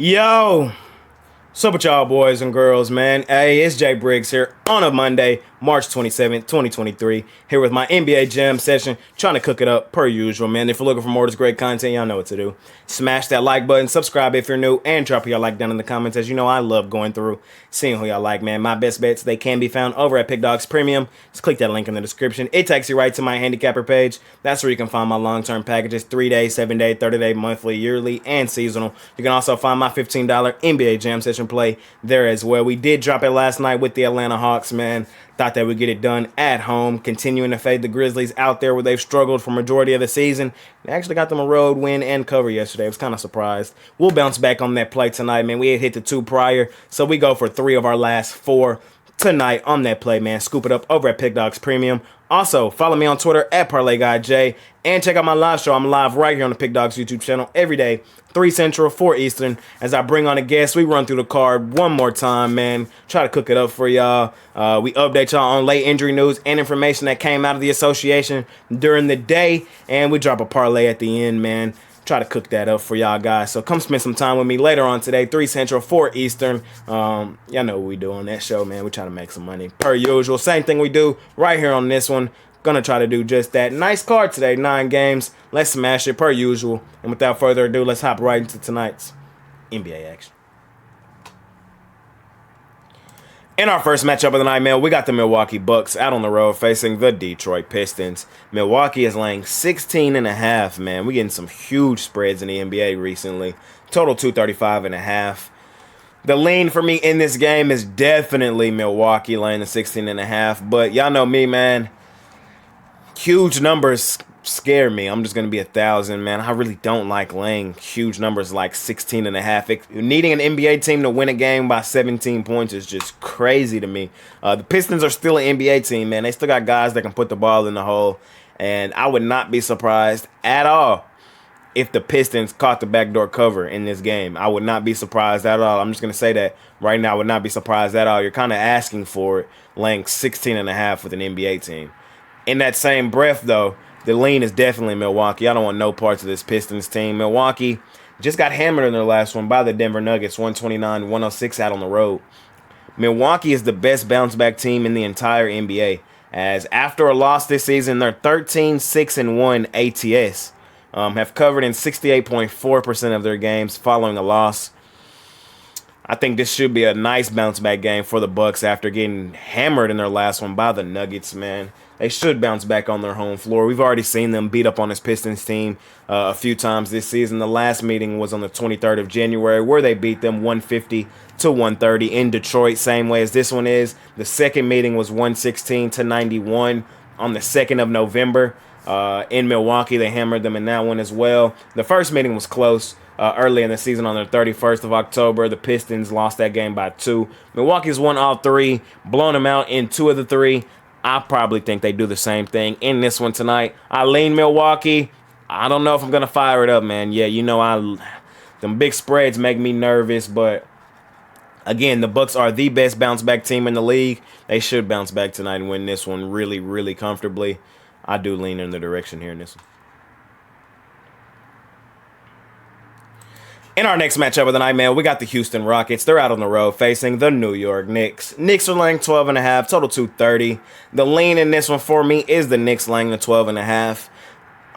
Yo, what's up with y'all boys and girls, man? Hey, it's Jay Briggs here on a Monday, March 27th, 2023, here with my NBA Jam session, trying to cook it up per usual, man. If you're looking for more of this great content, y'all know what to do. Smash that like button, subscribe if you're new, and drop your like down in the comments. As you know, I love going through, seeing who y'all like, man. My best bets, they can be found over at Pickdawgz Premium. Just click that link in the description. It takes you right to my Handicapper page. That's where you can find my long-term packages, 3-day, 7-day, 30-day, monthly, yearly, and seasonal. You can also find my $15 NBA Jam session play there as well. We did drop it last night with the Atlanta Hawks, man. Thought that we'd get it done at home, continuing to fade the Grizzlies out there where they've struggled for majority of the season. They actually got them a road win and cover yesterday. I was kind of surprised. We'll bounce back on that play tonight, man. We had hit the 2 prior, so we go for 3 of our last 4 tonight on that play, man. Scoop it up over at Pickdawgz Premium. Also, follow me on Twitter at ParlayGuyJ, and check out my live show. I'm live right here on the Pickdawgz YouTube channel every day, 3 Central, 4 Eastern. As I bring on a guest, we run through the card one more time, man. Try to cook it up for y'all. We update y'all on late injury news and information that came out of the association during the day, and we drop a parlay at the end, man. Try to cook that up for y'all guys. So come spend some time with me later on today, 3 Central, 4 Eastern. Y'all know what we do on that show, man. We try to make some money per usual. Same thing we do right here on this one. Gonna try to do just that. Nice card today, 9 games. Let's smash it per usual. And without further ado, let's hop right into tonight's NBA action. In our first matchup of the night, man, we got the Milwaukee Bucks out on the road facing the Detroit Pistons. Milwaukee is laying 16.5, man. We're getting some huge spreads in the NBA recently. Total 235.5. The lean for me in this game is definitely Milwaukee laying the 16.5. But y'all know me, man. Huge numbers scare me. I'm just going to be 1,000, man. I really don't like laying huge numbers like 16.5. Needing an NBA team to win a game by 17 points is just crazy to me. The Pistons are still an NBA team, man. They still got guys that can put the ball in the hole. And I would not be surprised at all if the Pistons caught the backdoor cover in this game. I would not be surprised at all. I'm just going to say that right now. I would not be surprised at all. You're kind of asking for it, laying 16.5 with an NBA team. In that same breath, though, the lean is definitely Milwaukee. I don't want no parts of this Pistons team. Milwaukee just got hammered in their last one by the Denver Nuggets, 129-106 out on the road. Milwaukee is the best bounce-back team in the entire NBA, as after a loss this season, they're 13-6-1 ATS, have covered in 68.4% of their games following a loss. I think this should be a nice bounce-back game for the Bucks after getting hammered in their last one by the Nuggets, man. They should bounce back on their home floor. We've already seen them beat up on this Pistons team a few times this season. The last meeting was on the 23rd of January where they beat them 150-130 in Detroit, same way as this one is. The second meeting was 116-91 on the 2nd of November. In Milwaukee, they hammered them in that one as well. The first meeting was close. Early in the season on the 31st of October, the Pistons lost that game by 2. Milwaukee's won all 3, blown them out in 2 of the 3. I probably think they do the same thing in this one tonight. I lean Milwaukee. I don't know if I'm going to fire it up, man. Yeah, you know, them big spreads make me nervous, but again, the Bucks are the best bounce-back team in the league. They should bounce back tonight and win this one really, really comfortably. I do lean in the direction here in this one. In our next matchup of the night, man, we got the Houston Rockets. They're out on the road facing the New York Knicks. Knicks are laying 12.5, total 230. The lean in this one for me is the Knicks laying the 12.5.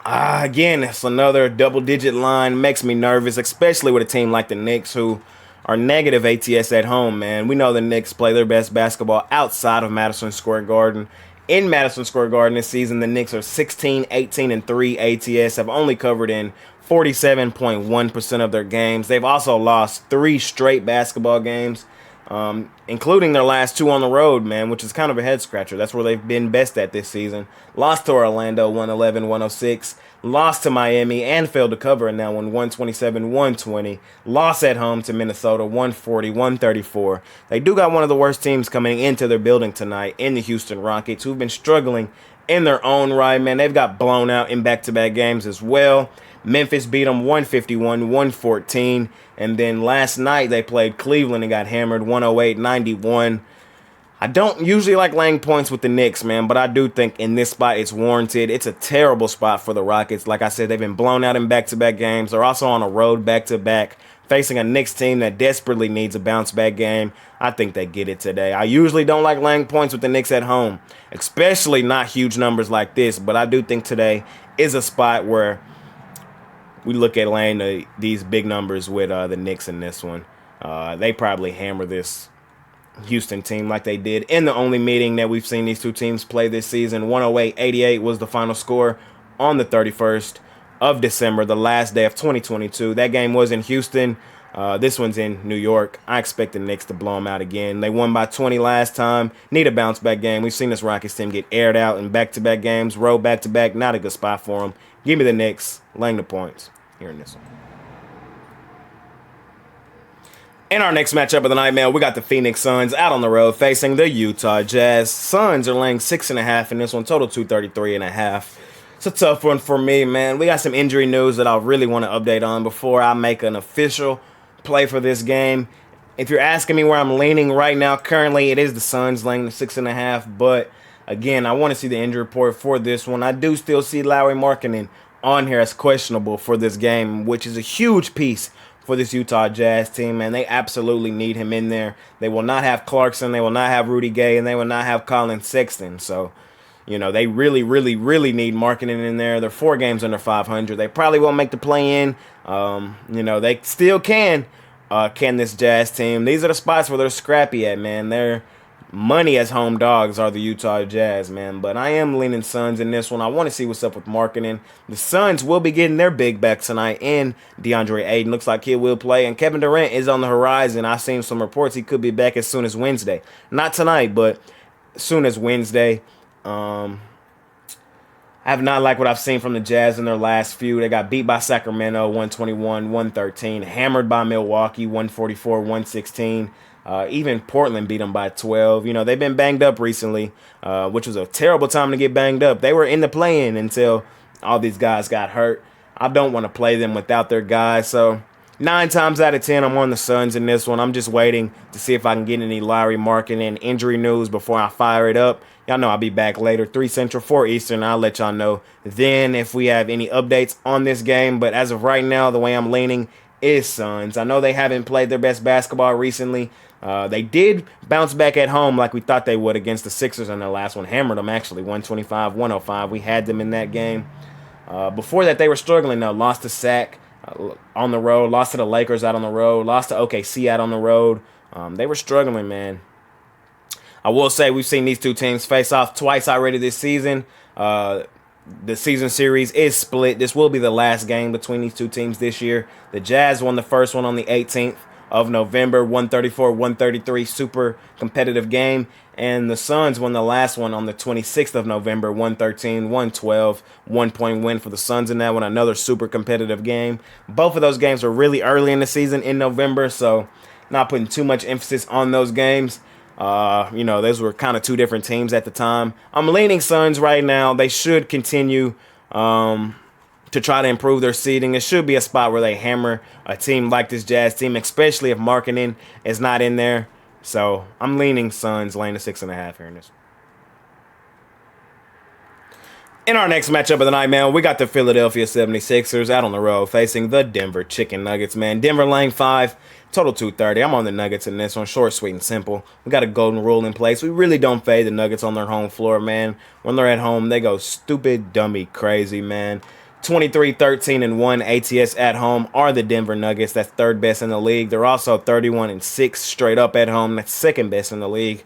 Again, it's another double-digit line. Makes me nervous, especially with a team like the Knicks who are negative ATS at home, man. We know the Knicks play their best basketball outside of Madison Square Garden. In Madison Square Garden this season, the Knicks are 16-18-3 ATS, have only covered in 47.1% of their games. They've also lost 3 straight basketball games, including their last 2 on the road, man, which is kind of a head-scratcher. That's where they've been best at this season. Lost to Orlando, 111-106. Lost to Miami and failed to cover in that one, 127-120. Lost at home to Minnesota, 140-134. They do got one of the worst teams coming into their building tonight in the Houston Rockets, who've been struggling in their own right, man. They've got blown out in back-to-back games as well. Memphis beat them 151-114. And then last night they played Cleveland and got hammered 108-91. I don't usually like laying points with the Knicks, man, but I do think in this spot it's warranted. It's a terrible spot for the Rockets. Like I said, they've been blown out in back-to-back games. They're also on a road back-to-back facing a Knicks team that desperately needs a bounce-back game. I think they get it today. I usually don't like laying points with the Knicks at home, especially not huge numbers like this, but I do think today is a spot where we look at laying these big numbers with the Knicks in this one. They probably hammer this Houston team like they did in the only meeting that we've seen these two teams play this season. 108-88 was the final score on the 31st of December, the last day of 2022. That game was in Houston. This one's in New York. I expect the Knicks to blow them out again. They won by 20 last time. Need a bounce-back game. We've seen this Rockets team get aired out in back-to-back games. Roll back-to-back. Not a good spot for them. Give me the Knicks. Laying the points here in this one. In our next matchup of the night, man, we got the Phoenix Suns out on the road facing the Utah Jazz. Suns are laying 6.5 in this one, total 233.5. It's a tough one for me, man. We got some injury news that I really want to update on before I make an official play for this game. If you're asking me where I'm leaning right now, currently it is the Suns laying the 6.5, but again, I want to see the injury report for this one. I do still see Lauri Markkanen on here as questionable for this game, which is a huge piece for this Utah Jazz team, man. They absolutely need him in there. They will not have Clarkson, they will not have Rudy Gay, and they will not have Colin Sexton. So, you know, they really, really, really need Markkanen in there. They're 4 games under 500. They probably won't make the play-in. You know, they still can this Jazz team. These are the spots where they're scrappy at, man. They're money as home dogs are the Utah Jazz, man. But I am leaning Suns in this one. I want to see what's up with Markkanen. The Suns will be getting their big back tonight in DeAndre Ayton. Looks like he will play. And Kevin Durant is on the horizon. I've seen some reports he could be back as soon as Wednesday. Not tonight, but as soon as Wednesday. I have not liked what I've seen from the Jazz in their last few. They got beat by Sacramento, 121-113. Hammered by Milwaukee, 144-116. Even Portland beat them by 12. You know, they've been banged up recently, which was a terrible time to get banged up. They were in the play-in until all these guys got hurt. I don't want to play them without their guys. So 9 times out of 10, I'm on the Suns in this one. I'm just waiting to see if I can get any Lauri Markkanen injury news before I fire it up. Y'all know I'll be back later, 3 Central, 4 Eastern. I'll let y'all know then if we have any updates on this game. But as of right now, the way I'm leaning is Suns. I know they haven't played their best basketball recently. They did bounce back at home like we thought they would against the Sixers in their last one. Hammered them, actually, 125-105. We had them in that game. Before that, they were struggling, though. Lost to Sac on the road. Lost to the Lakers out on the road. Lost to OKC out on the road. They were struggling, man. I will say we've seen these two teams face off twice already this season. The season series is split. This will be the last game between these two teams this year. The Jazz won the first one on the 18th of November, 134-133, super competitive game. And the Suns won the last one on the 26th of November, 113-112, 1-point win for the Suns in that one, another super competitive game. Both of those games were really early in the season in November, so not putting too much emphasis on those games. You know, those were kind of two different teams at the time. I'm leaning Suns right now. They should continue to try to improve their seeding. It should be a spot where they hammer a team like this Jazz team, especially if Markkanen is not in there. So I'm leaning Suns, laying the 6.5 here in this. In our next matchup of the night, man, we got the Philadelphia 76ers out on the road facing the Denver Chicken Nuggets, man. Denver laying 5, total 230. I'm on the Nuggets in this one, short, sweet, and simple. We got a golden rule in place. We really don't fade the Nuggets on their home floor, man. When they're at home, they go stupid, dummy, crazy, man. 23-13-1 ATS at home are the Denver Nuggets. That's third best in the league. They're also 31-6 straight up at home. That's second best in the league.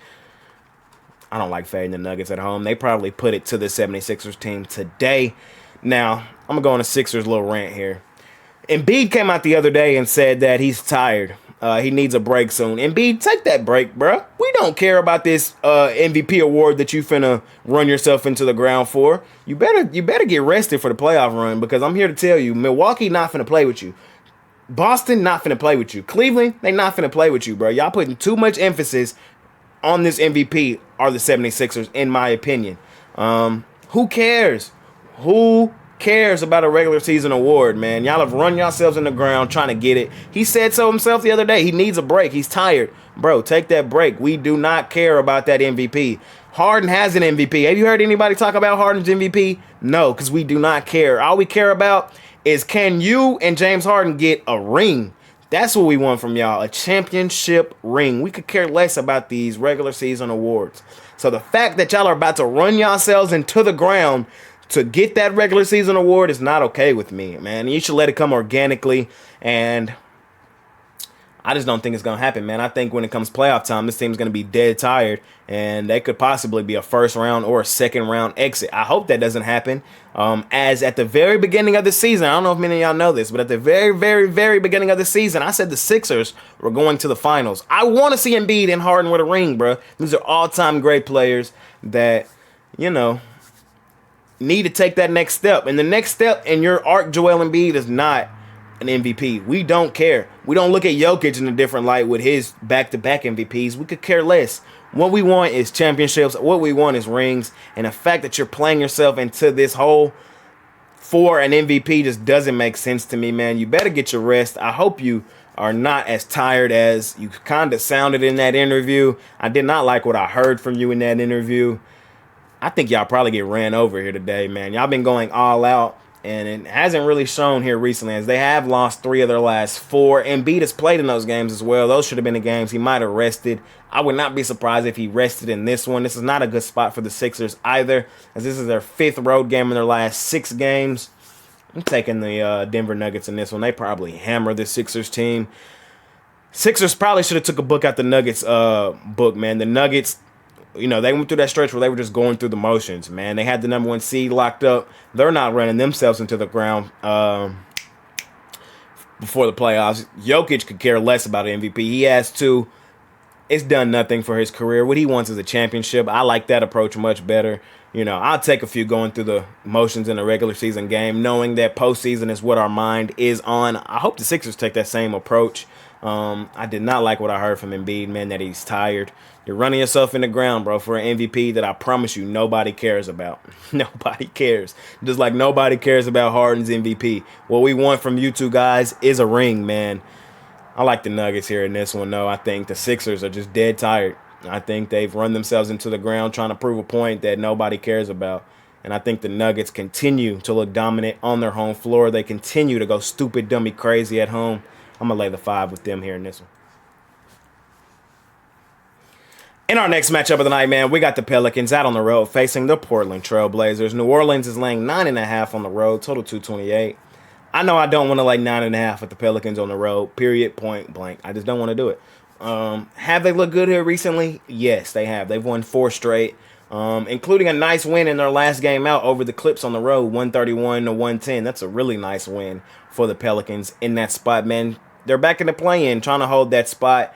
I don't like fading the Nuggets at home. They probably put it to the 76ers team today. Now, I'm going to go on a Sixers little rant here. Embiid came out the other day and said that he's tired. He needs a break soon. Embiid, take that break, bro. We don't care about this MVP award that you finna run yourself into the ground for. You better get rested for the playoff run, because I'm here to tell you, Milwaukee not finna play with you. Boston not finna play with you. Cleveland, they not finna play with you, bro. Y'all putting too much emphasis on this MVP are the 76ers, in my opinion. Who cares? Who cares about a regular season award, man? Y'all have run yourselves in the ground trying to get it. He said so himself the other day. He needs a break. He's tired. Bro, take that break. We do not care about that MVP. Harden has an MVP. Have you heard anybody talk about Harden's MVP? No, because we do not care. All we care about is, can you and James Harden get a ring? That's what we want from y'all, a championship ring. We could care less about these regular season awards. So the fact that y'all are about to run yourselves into the ground to get that regular season award is not okay with me, man. You should let it come organically, and I just don't think it's going to happen, man. I think when it comes playoff time, this team's going to be dead tired, and they could possibly be a first round or a second round exit. I hope that doesn't happen. As at the very beginning of the season, I don't know if many of y'all know this, but at the very, very, very beginning of the season, I said the Sixers were going to the finals. I want to see Embiid and Harden with a ring, bro. These are all-time great players that, you know, need to take that next step. And the next step in your arc, Joel Embiid, is not an MVP. We don't care. We don't look at Jokic in a different light with his back-to-back MVPs. We could care less. What we want is championships. What we want is rings. And the fact that you're playing yourself into this hole for an MVP just doesn't make sense to me, man. You better get your rest. I hope you are not as tired as you kind of sounded in that interview. I did not like what I heard from you in that interview. I think y'all probably get ran over here today, man. Y'all been going all out, and it hasn't really shown here recently, as they have lost 3 of their last 4. Embiid has played in those games as well. Those should have been the games he might have rested. I would not be surprised if he rested in this one. This is not a good spot for the Sixers either, as this is their 5th road game in their last 6 games. I'm taking the Denver Nuggets in this one. They probably hammer the Sixers team. Sixers probably should have took a book out the Nuggets book, man. The Nuggets, you know, they went through that stretch where they were just going through the motions, man. They had the number 1 seed locked up. They're not running themselves into the ground before the playoffs. Jokic could care less about an MVP. He has 2. It's done nothing for his career. What he wants is a championship. I like that approach much better. You know, I'll take a few going through the motions in a regular season game, knowing that postseason is what our mind is on. I hope the Sixers take that same approach. I did not like what I heard from Embiid, man, that he's tired. You're running yourself in the ground, bro, for an MVP that I promise you nobody cares about. Nobody cares. Just like nobody cares about Harden's MVP. What we want from you two guys is a ring, man. I like the Nuggets here in this one, though. I think the Sixers are just dead tired. I think they've run themselves into the ground trying to prove a point that nobody cares about. And I think the Nuggets continue to look dominant on their home floor. They continue to go stupid, dummy, crazy at home. I'm going to lay the 5 with them here in this one. In our next matchup of the night, man, we got the Pelicans out on the road facing the Portland Trail Blazers. New Orleans is laying 9.5 on the road, total 228. I know I don't want to lay 9.5 with the Pelicans on the road, period, point blank. I just don't want to do it. Have they looked good here recently? Yes, they have. They've won 4 straight, including a nice win in their last game out over the Clips on the road, 131-110. That's a really nice win for the Pelicans in that spot, man. They're back in the play-in, trying to hold that spot.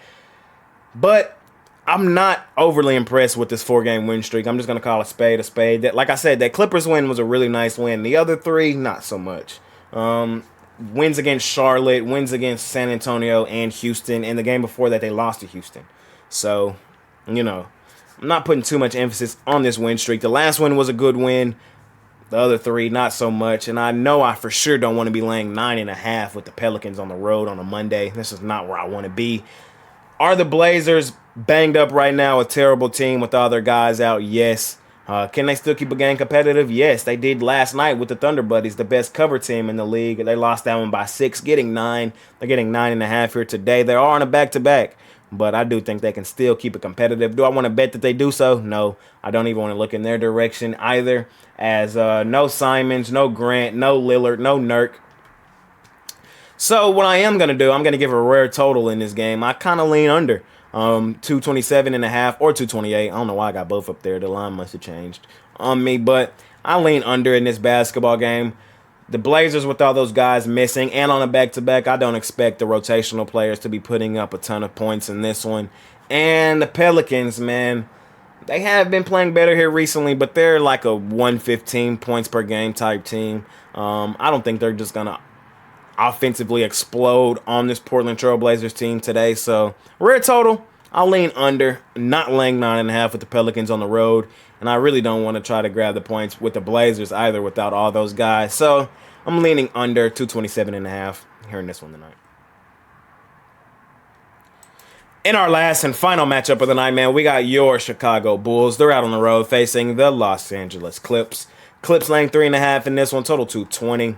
But I'm not overly impressed with this 4-game win streak. I'm just going to call a spade a spade. Like I said, that Clippers win was a really nice win. The other 3, not so much. Wins against Charlotte, wins against San Antonio and Houston. And the game before that, they lost to Houston. So, you know, I'm not putting too much emphasis on this win streak. The last one was a good win. The other 3, not so much. And I know I for sure don't want to be laying 9.5 with the Pelicans on the road on a Monday. This is not where I want to be. Are the Blazers banged up right now, a terrible team with all their guys out? Yes. Can they still keep a game competitive? Yes, they did last night with the Thunder Buddies, the best cover team in the league. They lost that one by 6, getting 9. They're getting 9.5 here today. They are on a back-to-back, but I do think they can still keep it competitive. Do I want to bet that they do so? No, I don't even want to look in their direction either, as no Simons, no Grant, no Lillard, no Nurk. So what I am going to do, I'm going to give a rare total in this game. I kind of lean under. 227.5 or 228. I don't know why I got both up there. The line must have changed on me, but I lean under in this basketball game. The Blazers, with all those guys missing and on a back-to-back, I don't expect the rotational players to be putting up a ton of points in this one. And the Pelicans, man, they have been playing better here recently, but they're like a 115 points per game type team. I don't think they're just going to offensively explode on this Portland Trail Blazers team today. So, rare total, I'll lean under, not laying 9.5 with the Pelicans on the road. And I really don't want to try to grab the points with the Blazers either without all those guys. So, I'm leaning under 227.5 here in this one tonight. In our last and final matchup of the night, man, we got your Chicago Bulls. They're out on the road facing the Los Angeles Clips. Clips laying 3.5 in this one, total 220.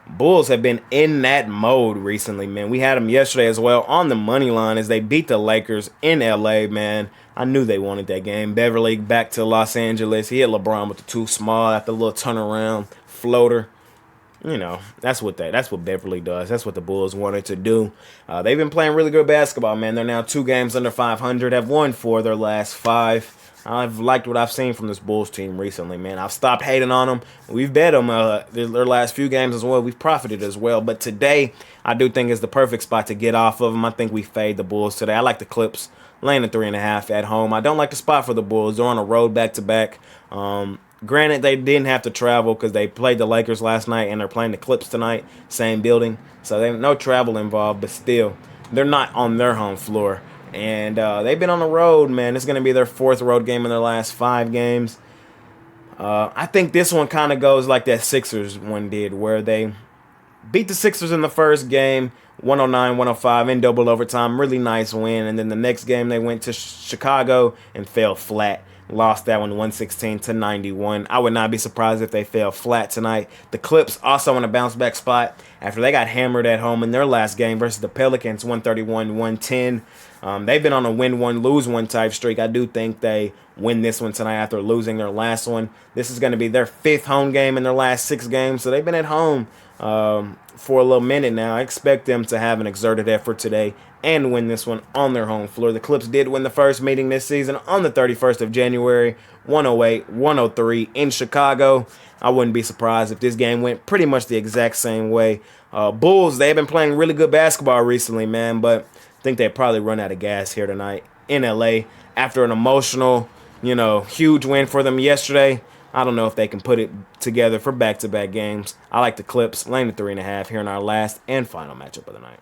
Bulls have been in that mode recently, man. We had them yesterday as well on the money line as they beat the Lakers in LA, man. I knew they wanted that game. Beverly back to Los Angeles. He hit LeBron with the too small after the little turnaround floater. You know, that's what Beverly does. That's what the Bulls wanted to do. They've been playing really good basketball, man. They're now 2 games under 500, have won 4 of their last 5. I've liked what I've seen from this Bulls team recently, man. I've stopped hating on them. We've bet them their last few games as well. We've profited as well. But today, I do think is the perfect spot to get off of them. I think we fade the Bulls today. I like the Clips laying at 3.5 at home. I don't like the spot for the Bulls. They're on a road back-to-back. Granted, they didn't have to travel because they played the Lakers last night and they're playing the Clips tonight, same building. So they have no travel involved, but still, they're not on their home floor. And they've been on the road, man. It's going to be their 4th road game in their last 5 games. I think this one kind of goes like that Sixers one did, where they beat the Sixers in the first game, 109-105 in double overtime. Really nice win. And then the next game they went to Chicago and fell flat. Lost that one 116-91. I would not be surprised if they fell flat tonight. The Clips also on a bounce back spot after they got hammered at home in their last game versus the Pelicans, 131-110. They've been on a win one, lose one type streak. I do think they win this one tonight after losing their last one. This is going to be their 5th home game in their last 6 games, so they've been at home for a little minute now. I expect them to have an exerted effort today and win this one on their home floor. The Clips did win the first meeting this season on the 31st of January, 108-103 in Chicago. I wouldn't be surprised if this game went pretty much the exact same way. Bulls, they've been playing really good basketball recently, man, but I think they probably run out of gas here tonight in LA after an emotional, huge win for them yesterday. I don't know if they can put it together for back-to-back games. I like the Clips, laying the 3.5 here in our last and final matchup of the night.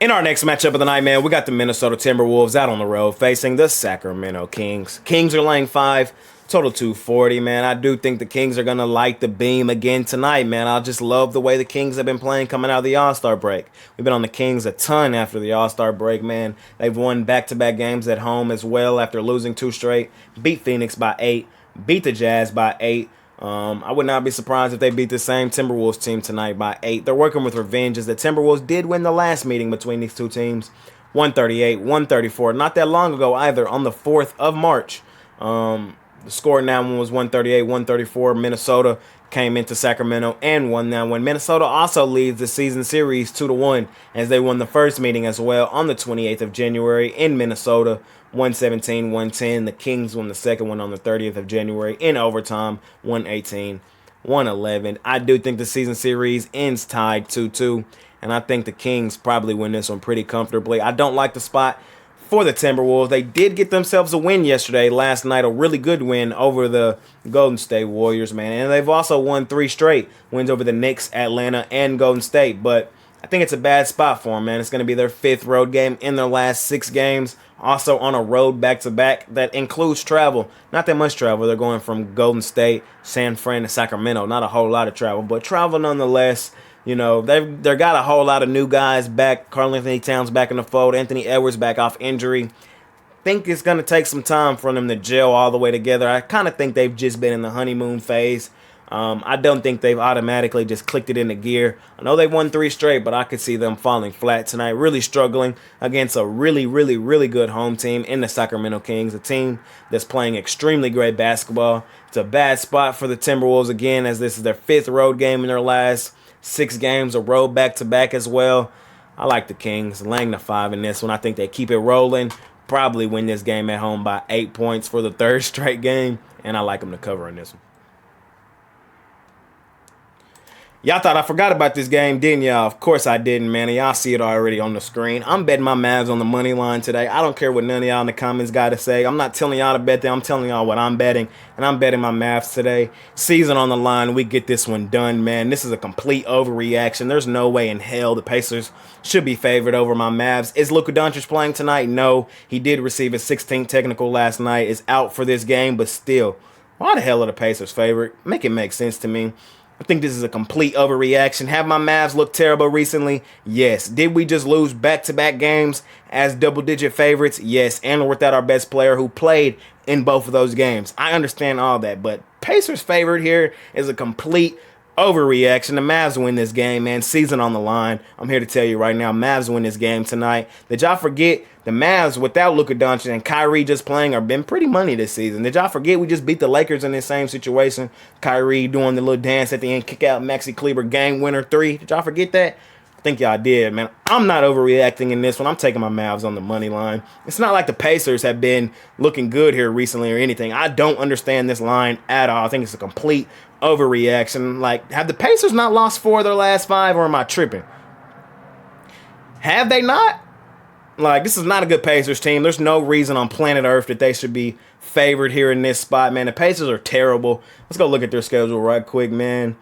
In our next matchup of the night, man, we got the Minnesota Timberwolves out on the road facing the Sacramento Kings. Kings are laying 5, total 240, man. I do think the Kings are going to light the beam again tonight, man. I just love the way the Kings have been playing coming out of the All-Star break. We've been on the Kings a ton after the All-Star break, man. They've won back-to-back games at home as well after losing 2 straight. Beat Phoenix by 8, beat the Jazz by 8. I would not be surprised if they beat the same Timberwolves team tonight by 8. They're working with revenge as the Timberwolves did win the last meeting between these two teams, 138-134. Not that long ago either, on the 4th of March. The score in that one was 138-134. Minnesota came into Sacramento and won that one. Minnesota also leads the season series 2-1 as they won the first meeting as well on the 28th of January in Minnesota, 117-110. The Kings won the second one on the 30th of January in overtime, 118-111. I do think the season series ends tied 2-2, and I think the Kings probably win this one pretty comfortably. I don't like the spot for the Timberwolves. They did get themselves a win yesterday, last night, a really good win over the Golden State Warriors, man. And they've also won 3 straight wins over the Knicks, Atlanta, and Golden State. But I think it's a bad spot for them, man. It's going to be their 5th road game in their last 6 games. Also on a road back-to-back that includes travel. Not that much travel. They're going from Golden State, San Fran, to Sacramento. Not a whole lot of travel, but travel nonetheless. They've got a whole lot of new guys back. Karl-Anthony Towns back in the fold. Anthony Edwards back off injury. Think it's going to take some time for them to gel all the way together. I kind of think they've just been in the honeymoon phase. I don't think they've automatically just clicked it into gear. I know they've won 3 straight, but I could see them falling flat tonight. Really struggling against a really, really, really good home team in the Sacramento Kings, a team that's playing extremely great basketball. It's a bad spot for the Timberwolves again, as this is their 5th road game in their last 6 games, a road back-to-back as well. I like the Kings, laying the 5 in this one. I think they keep it rolling. Probably win this game at home by 8 points for the 3rd straight game, and I like them to cover in this one. Y'all thought I forgot about this game, didn't y'all? Of course I didn't, man. Y'all see it already on the screen. I'm betting my Mavs on the money line today. I don't care what none of y'all in the comments got to say. I'm not telling y'all to bet them. I'm telling y'all what I'm betting, and I'm betting my Mavs today. Season on the line. We get this one done, man. This is a complete overreaction. There's no way in hell the Pacers should be favored over my Mavs. Is Luka Doncic playing tonight? No. He did receive a 16th technical last night. Is out for this game, but still, why the hell are the Pacers favored? Make it make sense to me. I think this is a complete overreaction. Have my Mavs looked terrible recently? Yes. Did we just lose back-to-back games as double-digit favorites? Yes. And without our best player who played in both of those games. I understand all that, but Pacers favored here is a complete overreaction. The Mavs win this game, man. Season on the line. I'm here to tell you right now, Mavs win this game tonight. Did y'all forget the Mavs without Luka Doncic and Kyrie just playing have been pretty money this season? Did y'all forget we just beat the Lakers in this same situation? Kyrie doing the little dance at the end, kick out Maxi Kleber, game winner 3. Did y'all forget that? I think y'all did, man. I'm not overreacting in this one. I'm taking my Mavs on the money line. It's not like the Pacers have been looking good here recently or anything. I don't understand this line at all. I think it's a complete overreaction. Like, have the Pacers not lost 4 of their last 5, or am I tripping? Have they not? Like, this is not a good Pacers team. There's no reason on planet Earth that they should be favored here in this spot, man. The Pacers are terrible. Let's go look at their schedule right quick, man.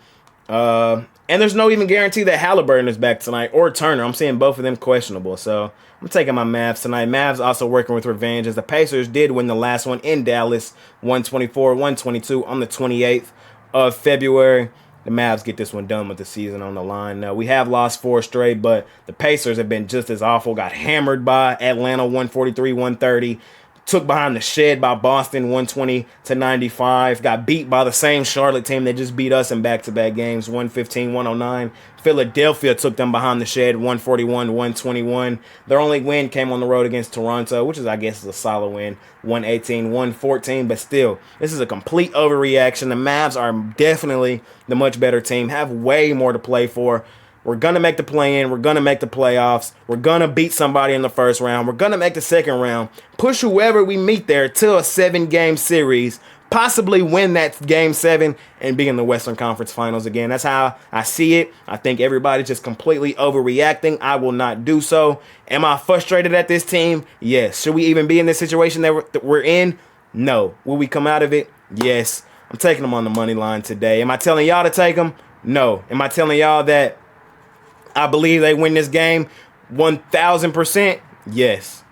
And there's no even guarantee that Halliburton is back tonight, or Turner. I'm seeing both of them questionable. So I'm taking my Mavs tonight. Mavs also working with revenge, as the Pacers did win the last one in Dallas, 124-122 on the 28th of February. The Mavs get this one done with the season on the line. Now, we have lost 4 straight, but the Pacers have been just as awful. Got hammered by Atlanta, 143-130. Took behind the shed by Boston, 120-95. Got beat by the same Charlotte team that just beat us in back-to-back games, 115-109. Philadelphia took them behind the shed, 141-121. Their only win came on the road against Toronto, which is, I guess, is a solid win, 118-114. But still, this is a complete overreaction. The Mavs are definitely the much better team, have way more to play for. We're going to make the play-in. We're going to make the playoffs. We're going to beat somebody in the first round. We're going to make the second round. Push whoever we meet there to a 7-game series. Possibly win that Game 7 and be in the Western Conference Finals again. That's how I see it. I think everybody's just completely overreacting. I will not do so. Am I frustrated at this team? Yes. Should we even be in this situation that we're in? No. Will we come out of it? Yes. I'm taking them on the money line today. Am I telling y'all to take them? No. Am I telling y'all that I believe they win this game 1,000%? Yes.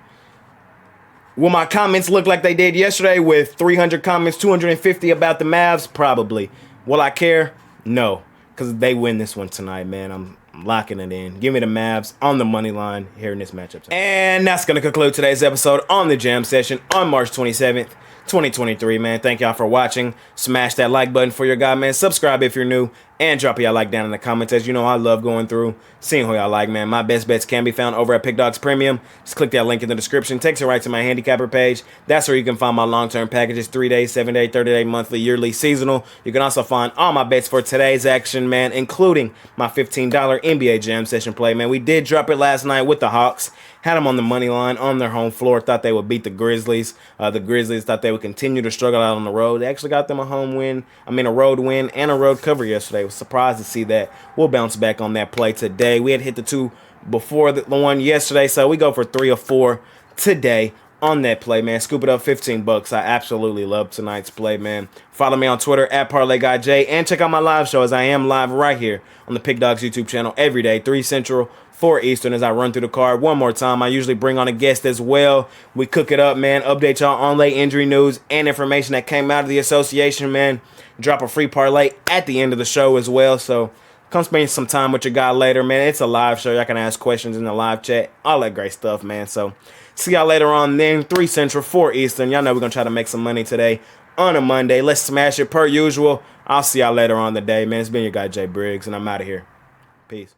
Will my comments look like they did yesterday with 300 comments, 250 about the Mavs? Probably. Will I care? No. Because they win this one tonight, man. I'm locking it in. Give me the Mavs on the money line here in this matchup tonight. And that's going to conclude today's episode on the Jam Session on March 27th. 2023, man. Thank y'all for watching. Smash that like button for your guy, man. Subscribe if you're new, and drop y'all like down in the comments. As you know, I love going through, seeing who y'all like, man. My best bets can be found over at Pickdawgz Premium. Just click that link in the description. Takes you right to my Handicapper page. That's where you can find my long-term packages, 3-day, 7-day, 30-day, monthly, yearly, seasonal. You can also find all my bets for today's action, man, including my $15 NBA Jam Session play, man. We did drop it last night with the Hawks. Had them on the money line on their home floor. Thought they would beat the Grizzlies. The Grizzlies thought they would continue to struggle out on the road. They actually got them a road win and a road cover yesterday. Was surprised to see that. We'll bounce back on that play today. We had hit the 2 before the one yesterday, so we go for 3 or 4 today on that play, man. Scoop it up, $15. I absolutely love tonight's play, man. Follow me on Twitter at ParlayGuyJ, and check out my live show, as I am live right here on the Pick Dawgz YouTube channel every day, 3 Central, 4 Eastern, as I run through the card one more time. I usually bring on a guest as well. We cook it up, man. Update y'all on late injury news and information that came out of the association, man. Drop a free parlay at the end of the show as well. So come spend some time with your guy later, man. It's a live show. Y'all can ask questions in the live chat. All that great stuff, man. So see y'all later on then. 3 Central, 4 Eastern. Y'all know we're going to try to make some money today on a Monday. Let's smash it per usual. I'll see y'all later on the day, man. It's been your guy, Jay Briggs, and I'm out of here. Peace.